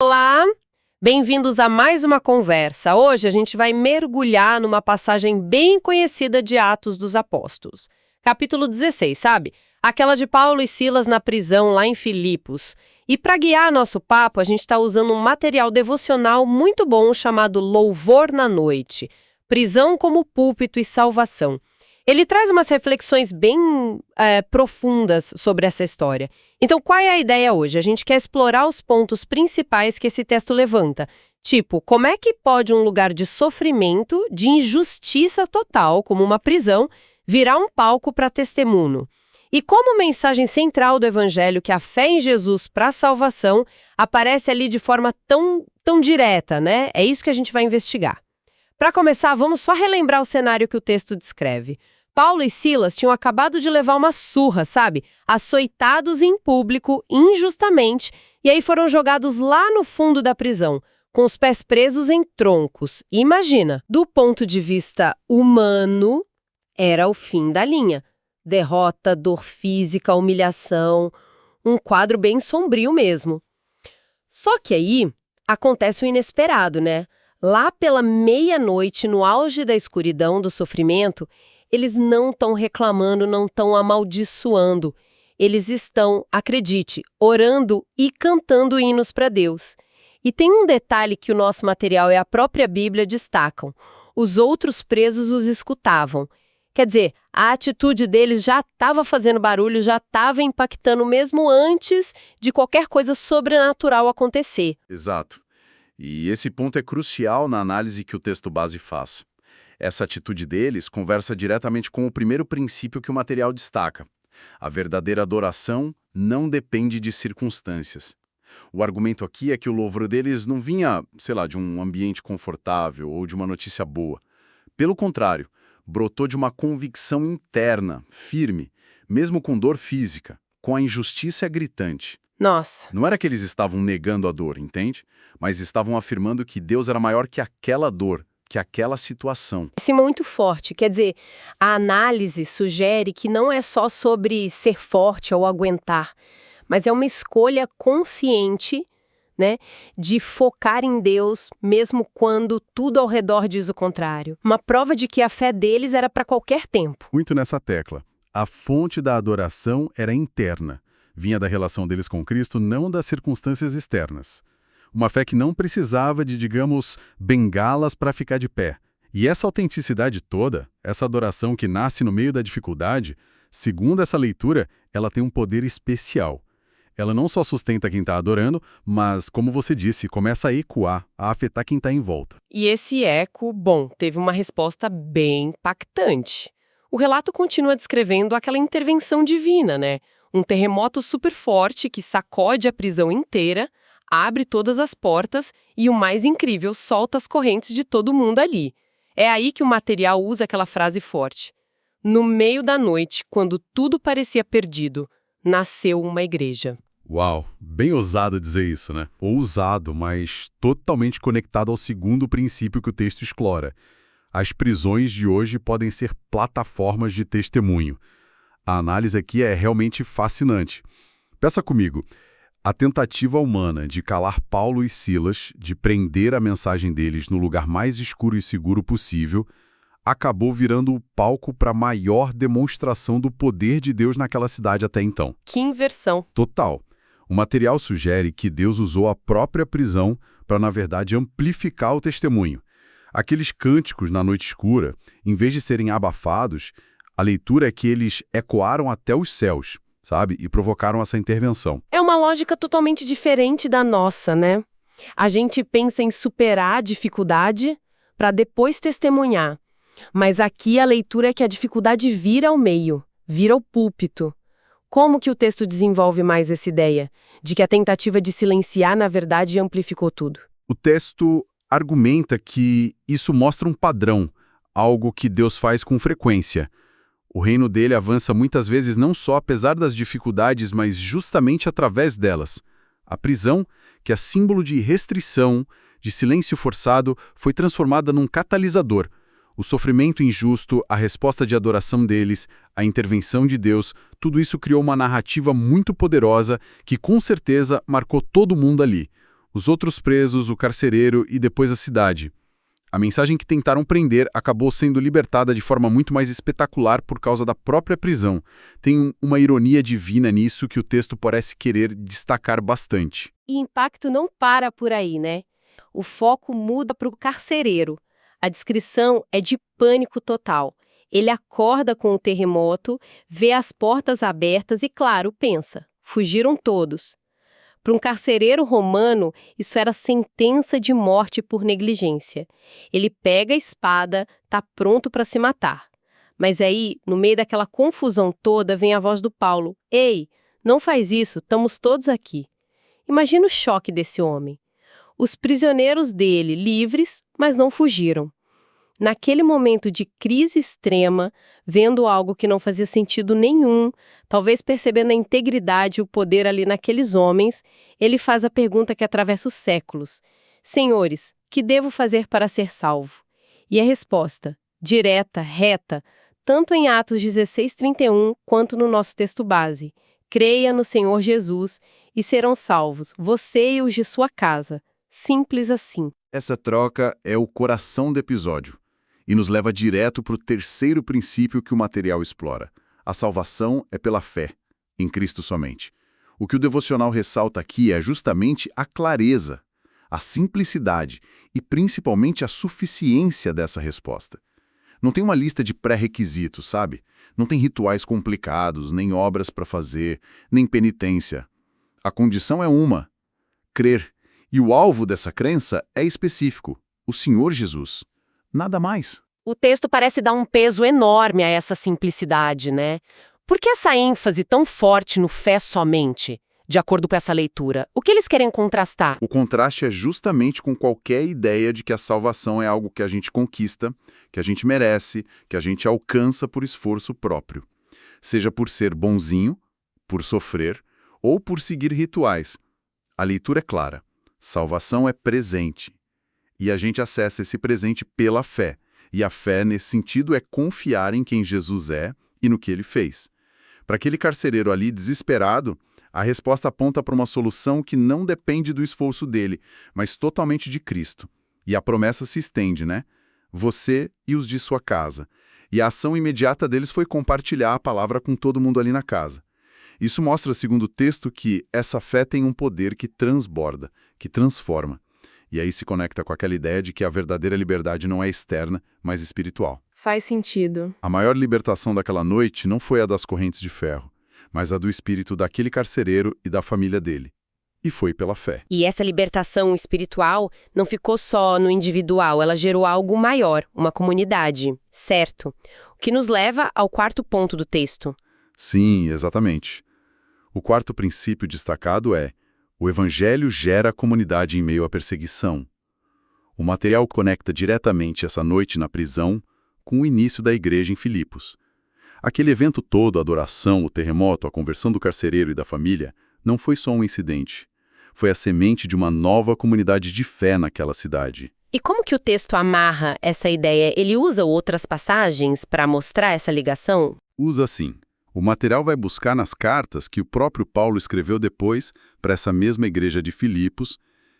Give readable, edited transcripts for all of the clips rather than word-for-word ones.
Olá, bem-vindos a mais uma conversa. Hoje a gente vai mergulhar numa passagem bem conhecida de Atos dos Apóstolos. Capítulo 16, sabe? Aquela de Paulo e Silas na prisão lá em Filipos. E para guiar nosso papo, a gente está usando um material devocional muito bom chamado Louvor na Noite. Prisão como púlpito e salvação. Ele traz umas reflexões bem profundas sobre essa história. Então, qual é a ideia hoje? A gente quer explorar os pontos principais que esse texto levanta. Tipo, como é que pode um lugar de sofrimento, de injustiça total, como uma prisão, virar um palco para testemunho? E como mensagem central do Evangelho, que a fé em Jesus para a salvação aparece ali de forma tão direta, né? É isso que a gente vai investigar. Para começar, vamos só relembrar o cenário que o texto descreve. Paulo e Silas tinham acabado de levar uma surra, sabe? Açoitados em público, injustamente, e aí foram jogados lá no fundo da prisão, com os pés presos em troncos. E imagina, do ponto de vista humano, era o fim da linha. Derrota, dor física, humilhação, um quadro bem sombrio mesmo. Só que aí acontece o inesperado, né? Lá pela meia-noite, no auge da escuridão, do sofrimento, eles não estão reclamando, não estão amaldiçoando. Eles estão, acredite, orando e cantando hinos para Deus. E tem um detalhe que o nosso material e a própria Bíblia destacam. Os outros presos os escutavam. Quer dizer, a atitude deles já estava fazendo barulho, já estava impactando mesmo antes de qualquer coisa sobrenatural acontecer. Exato. E esse ponto é crucial na análise que o texto base faz. Essa atitude deles conversa diretamente com o primeiro princípio que o material destaca. A verdadeira adoração não depende de circunstâncias. O argumento aqui é que o louvor deles não vinha, de um ambiente confortável ou de uma notícia boa. Pelo contrário, brotou de uma convicção interna, firme, mesmo com dor física, com a injustiça gritante. Nossa. Não era que eles estavam negando a dor, entende? Mas estavam afirmando que Deus era maior que aquela dor, que aquela situação. Isso é muito forte. Quer dizer, a análise sugere que não é só sobre ser forte ou aguentar, mas é uma escolha consciente, né, de focar em Deus, mesmo quando tudo ao redor diz o contrário. Uma prova de que a fé deles era para qualquer tempo. Muito nessa tecla. A fonte da adoração era interna. Vinha da relação deles com Cristo, não das circunstâncias externas. Uma fé que não precisava de, digamos, bengalas para ficar de pé. E essa autenticidade toda, essa adoração que nasce no meio da dificuldade, segundo essa leitura, ela tem um poder especial. Ela não só sustenta quem está adorando, mas, como você disse, começa a ecoar, a afetar quem está em volta. E esse eco, teve uma resposta bem impactante. O relato continua descrevendo aquela intervenção divina, né? Um terremoto super forte que sacode a prisão inteira, abre todas as portas e, o mais incrível, solta as correntes de todo mundo ali. É aí que o material usa aquela frase forte. No meio da noite, quando tudo parecia perdido, nasceu uma igreja. Uau, bem ousado dizer isso, né? Ousado, mas totalmente conectado ao segundo princípio que o texto explora. As prisões de hoje podem ser plataformas de testemunho. A análise aqui é realmente fascinante. Pensa comigo. A tentativa humana de calar Paulo e Silas, de prender a mensagem deles no lugar mais escuro e seguro possível, acabou virando o palco para a maior demonstração do poder de Deus naquela cidade até então. Que inversão! Total. O material sugere que Deus usou a própria prisão para, na verdade, amplificar o testemunho. Aqueles cânticos na noite escura, em vez de serem abafados, a leitura é que eles ecoaram até os céus, sabe? E provocaram essa intervenção. É uma lógica totalmente diferente da nossa, né? A gente pensa em superar a dificuldade para depois testemunhar. Mas aqui a leitura é que a dificuldade vira ao meio, vira o púlpito. Como que o texto desenvolve mais essa ideia de que a tentativa de silenciar, na verdade, amplificou tudo? O texto argumenta que isso mostra um padrão, algo que Deus faz com frequência. O reino dele avança muitas vezes não só apesar das dificuldades, mas justamente através delas. A prisão, que é símbolo de restrição, de silêncio forçado, foi transformada num catalisador. O sofrimento injusto, a resposta de adoração deles, a intervenção de Deus, tudo isso criou uma narrativa muito poderosa que, com certeza, marcou todo mundo ali. os outros presos, o carcereiro e depois a cidade. A mensagem que tentaram prender acabou sendo libertada de forma muito mais espetacular por causa da própria prisão. Tem uma ironia divina nisso que o texto parece querer destacar bastante. E impacto não para por aí, né? O foco muda para o carcereiro. A descrição é de pânico total. Ele acorda com o terremoto, vê as portas abertas e, claro, pensa: fugiram todos. Para um carcereiro romano, isso era sentença de morte por negligência. Ele pega a espada, tá pronto para se matar. Mas aí, no meio daquela confusão toda, vem a voz do Paulo: ei, não faz isso, estamos todos aqui. Imagina o choque desse homem. Os prisioneiros dele, livres, mas não fugiram. Naquele momento de crise extrema, vendo algo que não fazia sentido nenhum, talvez percebendo a integridade e o poder ali naqueles homens, ele faz a pergunta que atravessa os séculos: Senhores, que devo fazer para ser salvo? E a resposta, direta, reta, tanto em Atos 16:31 quanto no nosso texto base: creia no Senhor Jesus e serão salvos, você e os de sua casa. Simples assim. Essa troca é o coração do episódio e nos leva direto para o terceiro princípio que o material explora. A salvação é pela fé, em Cristo somente. O que o devocional ressalta aqui é justamente a clareza, a simplicidade e principalmente a suficiência dessa resposta. Não tem uma lista de pré-requisitos, sabe? Não tem rituais complicados, nem obras para fazer, nem penitência. A condição é uma: crer. E o alvo dessa crença é específico: o Senhor Jesus. Nada mais. O texto parece dar um peso enorme a essa simplicidade, né? Por que essa ênfase tão forte no fé somente, de acordo com essa leitura? O que eles querem contrastar? O contraste é justamente com qualquer ideia de que a salvação é algo que a gente conquista, que a gente merece, que a gente alcança por esforço próprio. Seja por ser bonzinho, por sofrer ou por seguir rituais. A leitura é clara. Salvação é presente. E a gente acessa esse presente pela fé. E a fé, nesse sentido, é confiar em quem Jesus é e no que ele fez. Para aquele carcereiro ali desesperado, a resposta aponta para uma solução que não depende do esforço dele, mas totalmente de Cristo. E a promessa se estende, né? Você e os de sua casa. E a ação imediata deles foi compartilhar a palavra com todo mundo ali na casa. Isso mostra, segundo o texto, que essa fé tem um poder que transborda, que transforma. E aí se conecta com aquela ideia de que a verdadeira liberdade não é externa, mas espiritual. Faz sentido. A maior libertação daquela noite não foi a das correntes de ferro, mas a do espírito daquele carcereiro e da família dele. E foi pela fé. E essa libertação espiritual não ficou só no individual, ela gerou algo maior, uma comunidade, certo? O que nos leva ao quarto ponto do texto. Sim, exatamente. O quarto princípio destacado é: o Evangelho gera comunidade em meio à perseguição. O material conecta diretamente essa noite na prisão com o início da igreja em Filipos. Aquele evento todo, a adoração, o terremoto, a conversão do carcereiro e da família, não foi só um incidente. Foi a semente de uma nova comunidade de fé naquela cidade. E como que o texto amarra essa ideia? Ele usa outras passagens para mostrar essa ligação? Usa sim. O material vai buscar nas cartas que o próprio Paulo escreveu depois para essa mesma igreja de Filipos,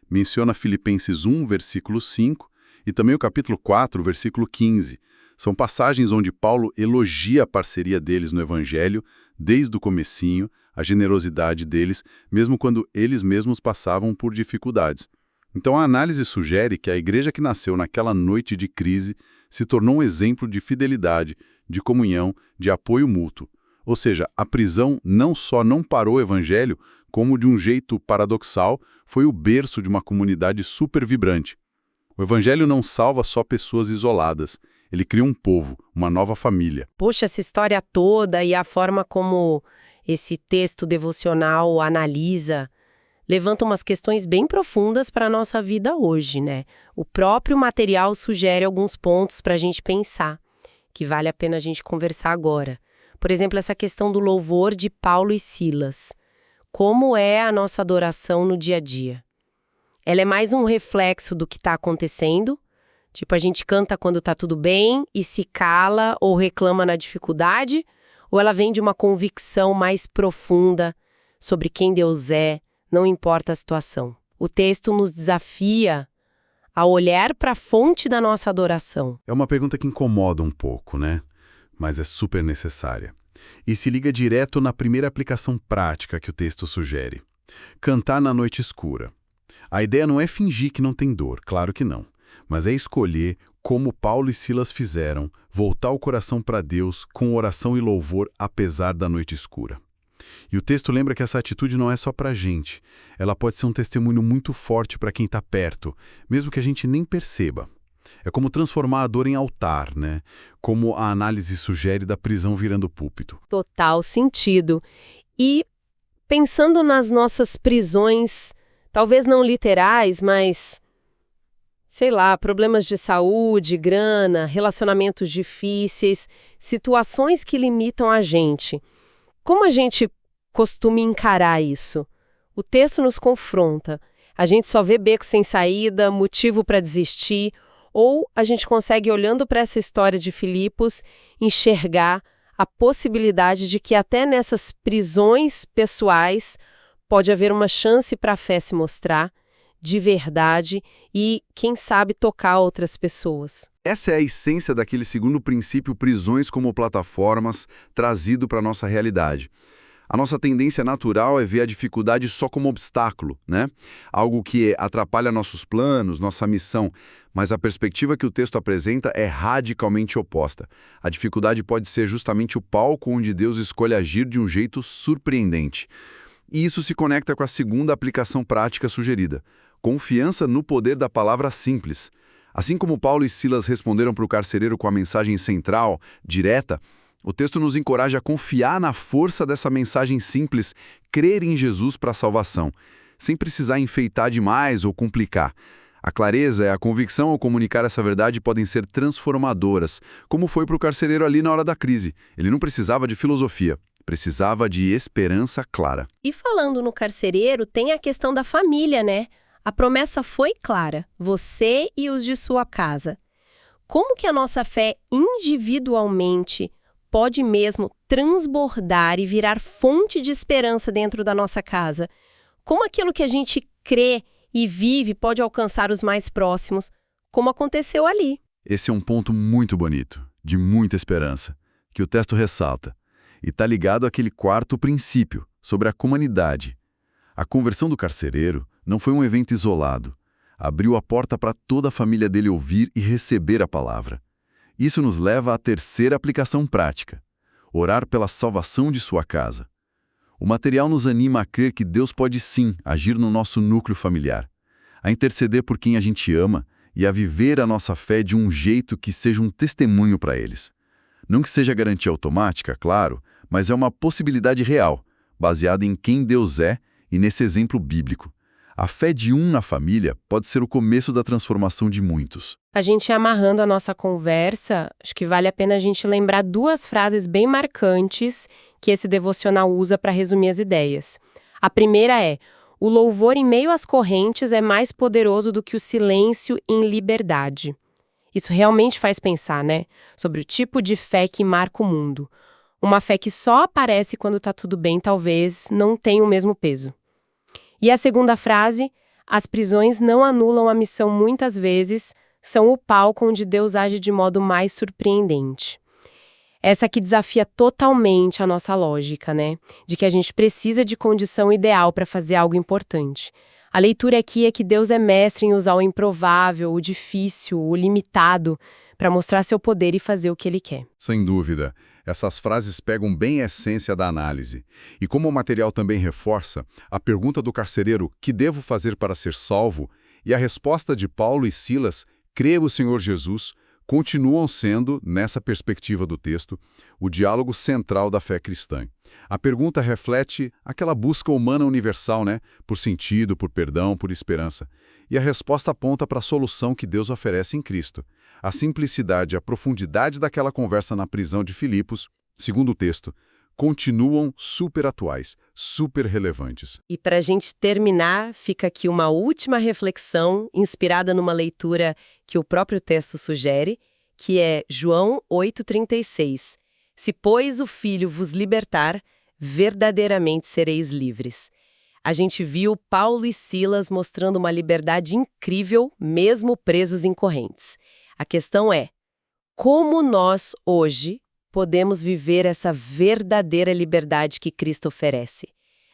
menciona Filipenses 1, versículo 5, e também o capítulo 4, versículo 15. São passagens onde Paulo elogia a parceria deles no Evangelho, desde o comecinho, a generosidade deles, mesmo quando eles mesmos passavam por dificuldades. Então a análise sugere que a igreja que nasceu naquela noite de crise se tornou um exemplo de fidelidade, de comunhão, de apoio mútuo. Ou seja, a prisão não só não parou o evangelho, como de um jeito paradoxal, foi o berço de uma comunidade super vibrante. O evangelho não salva só pessoas isoladas, ele cria um povo, uma nova família. Poxa, essa história toda e a forma como esse texto devocional analisa, levanta umas questões bem profundas para a nossa vida hoje, né? O próprio material sugere alguns pontos para a gente pensar, que vale a pena a gente conversar agora. Por exemplo, essa questão do louvor de Paulo e Silas. Como é a nossa adoração no dia a dia? Ela é mais um reflexo do que está acontecendo? Tipo, a gente canta quando está tudo bem e se cala ou reclama na dificuldade? Ou ela vem de uma convicção mais profunda sobre quem Deus é, não importa a situação? O texto nos desafia a olhar para a fonte da nossa adoração. É uma pergunta que incomoda um pouco, né? Mas é super necessária. E se liga direto na primeira aplicação prática que o texto sugere. Cantar na noite escura. A ideia não é fingir que não tem dor, claro que não. Mas é escolher, como Paulo e Silas fizeram, voltar o coração para Deus com oração e louvor apesar da noite escura. E o texto lembra que essa atitude não é só para a gente. Ela pode ser um testemunho muito forte para quem está perto, mesmo que a gente nem perceba. É como transformar a dor em altar, né? Como a análise sugere da prisão virando púlpito. Total sentido. E pensando nas nossas prisões, talvez não literais, mas, sei lá, problemas de saúde, grana, relacionamentos difíceis, situações que limitam a gente. Como a gente costuma encarar isso? O texto nos confronta. A gente só vê beco sem saída, motivo para desistir, ou a gente consegue, olhando para essa história de Filipos, enxergar a possibilidade de que até nessas prisões pessoais pode haver uma chance para a fé se mostrar de verdade e, quem sabe, tocar outras pessoas. Essa é a essência daquele segundo princípio, prisões como plataformas, trazido para a nossa realidade. A nossa tendência natural é ver a dificuldade só como obstáculo, né? Algo que atrapalha nossos planos, nossa missão. Mas a perspectiva que o texto apresenta é radicalmente oposta. A dificuldade pode ser justamente o palco onde Deus escolhe agir de um jeito surpreendente. E isso se conecta com a segunda aplicação prática sugerida. Confiança no poder da palavra simples. Assim como Paulo e Silas responderam para o carcereiro com a mensagem central, direta, o texto nos encoraja a confiar na força dessa mensagem simples, crer em Jesus para a salvação, sem precisar enfeitar demais ou complicar. A clareza e a convicção ao comunicar essa verdade podem ser transformadoras, como foi para o carcereiro ali na hora da crise. Ele não precisava de filosofia, precisava de esperança clara. E falando no carcereiro, tem a questão da família, né? A promessa foi clara, você e os de sua casa. Como que a nossa fé individualmente pode mesmo transbordar e virar fonte de esperança dentro da nossa casa? Como aquilo que a gente crê e vive pode alcançar os mais próximos, como aconteceu ali? Esse é um ponto muito bonito, de muita esperança, que o texto ressalta. E está ligado àquele quarto princípio, sobre a comunidade. A conversão do carcereiro não foi um evento isolado. Abriu a porta para toda a família dele ouvir e receber a palavra. Isso nos leva à terceira aplicação prática: orar pela salvação de sua casa. O material nos anima a crer que Deus pode sim agir no nosso núcleo familiar, a interceder por quem a gente ama e a viver a nossa fé de um jeito que seja um testemunho para eles. Não que seja garantia automática, claro, mas é uma possibilidade real, baseada em quem Deus é e nesse exemplo bíblico. A fé de um na família pode ser o começo da transformação de muitos. A gente amarrando a nossa conversa, acho que vale a pena a gente lembrar duas frases bem marcantes que esse devocional usa para resumir as ideias. A primeira é: o louvor em meio às correntes é mais poderoso do que o silêncio em liberdade. Isso realmente faz pensar, né? Sobre o tipo de fé que marca o mundo. Uma fé que só aparece quando está tudo bem, talvez não tenha o mesmo peso. E a segunda frase: as prisões não anulam a missão muitas vezes, são o palco onde Deus age de modo mais surpreendente. Essa que desafia totalmente a nossa lógica, né? De que a gente precisa de condição ideal para fazer algo importante. A leitura aqui é que Deus é mestre em usar o improvável, o difícil, o limitado, para mostrar seu poder e fazer o que Ele quer. Sem dúvida. Essas frases pegam bem a essência da análise. E como o material também reforça, a pergunta do carcereiro, que devo fazer para ser salvo, e a resposta de Paulo e Silas, creia no Senhor Jesus, continuam sendo, nessa perspectiva do texto, o diálogo central da fé cristã. A pergunta reflete aquela busca humana universal, né? Por sentido, por perdão, por esperança. E a resposta aponta para a solução que Deus oferece em Cristo. A simplicidade e a profundidade daquela conversa na prisão de Filipos, segundo o texto, continuam super atuais, super relevantes. E para a gente terminar, fica aqui uma última reflexão inspirada numa leitura que o próprio texto sugere, que é João 8,36. Se, pois, o Filho vos libertar, verdadeiramente sereis livres. A gente viu Paulo e Silas mostrando uma liberdade incrível, mesmo presos em correntes. A questão é, como nós, hoje, podemos viver essa verdadeira liberdade que Cristo oferece?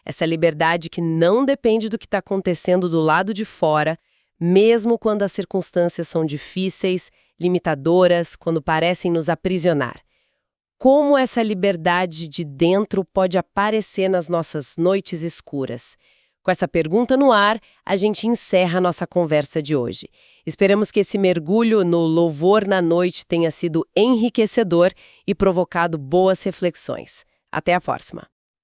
Essa liberdade que não depende do que está acontecendo do lado de fora, mesmo quando as circunstâncias são difíceis, limitadoras, quando parecem nos aprisionar. Como essa liberdade de dentro pode aparecer nas nossas noites escuras? Com essa pergunta no ar, a gente encerra a nossa conversa de hoje. Esperamos que esse mergulho no louvor na noite tenha sido enriquecedor e provocado boas reflexões. Até a próxima!